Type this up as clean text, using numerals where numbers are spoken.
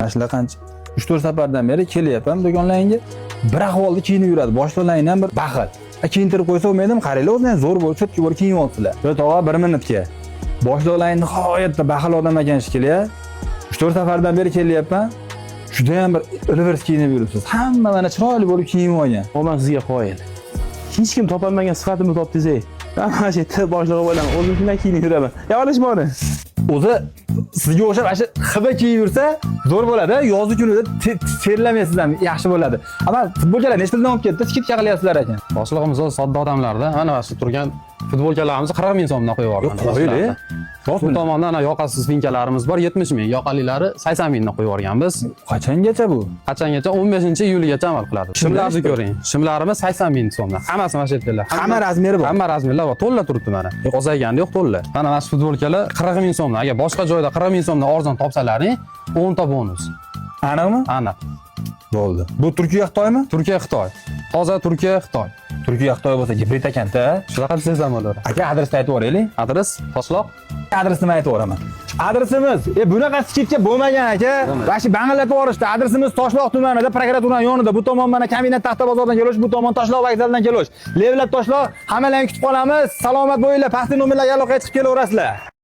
Ashla qancha 3-4 safardan beri kelyapman do'konlaringga. Bir ahvolda kiyinib yuradi. Boshliqlaringdan bir baxil. Kiyintirib qo'ysa olmaydimi? Qaranglar, o'zinglar zo'r bo'lib, cho'tki bo'lib kiyinib olibsizlar. Yo, tog'a 1 minutga. Boshliqlaring nihoyatda baxil odam ekan shekilli. 3-4 safardan beri kelyapman. Juda ham bir ilvers kiyinib yuribsiz. Hamma mana chiroyli bo'lib kiyinib olgan. Ondan sizga qo'yil. Hech kim topolmagan sifatimni topdingiz. Men mana shu yerda boshlig'i bo'laman. O'zimdan kiyinib yuraman. Ya olishmani. O'zi sizga o'xshab ana shu xiba kiyib yursa zo'r bo'ladi. Yozgi kunida terlamaysiz ham yaxshi bo'ladi. Ammo futbolkalar nechtadan olib ketdi? Skidka qilyapsizlar ekan. Boshlig'imiz o'zi sodda odamlarda. Mana shu turgan futbolkalarimizni 40 ming so'mdan qo'yib yuborgan. Qo'yili. Bu tomondan ana yoqasiz finkalarimiz bor 70 ming, yoqalilari 80 mingdan qo'yib yuborganmiz. Qachongacha bu? Qachongacha 15-iyulgacha amal qiladi. Shimlarni ko'ring. Shimlarimiz 80 ming so'mdan. Hammasi mana shu yerdalar. Hamma razmeri bor. Hamma razmerlar bor. To'la turibdi mana. Ozayganda yo'q, to'la. Mana shu futbolkalar 40 ming so'mdan. Agar boshqa joyda 40 ming so'mdan arzon topsalaring, 10 ta bonus. Aniqmi? Aniq. Bo'ldi. Bu Turkiya Xitoymi? Turkiya Xitoy. Toza Turkiya Xitoy. Turkiya Xitoy bo'lsa gibrid ekan-da. Shunaqa desangiz ham bo'ladi. Aka adresni aytib o'raylik. Adres Toshloq. Adresini aytib o'raman. Adresimiz, bunaqa skidka bo'lmagan aka. Va shu bang'illatib yuborishdi. Adresimiz Toshloq tumanida, prokuratura yonida. Bu tomon mana Kombinat Taxta bozordan kelish, bu tomon Toshloq vokzalidan kelish. Levlab Toshloq, hammalarni kutib qolamiz. Salomat bo'linglar. Pastki nomerlarga aloqa chiqib kelaverasizlar.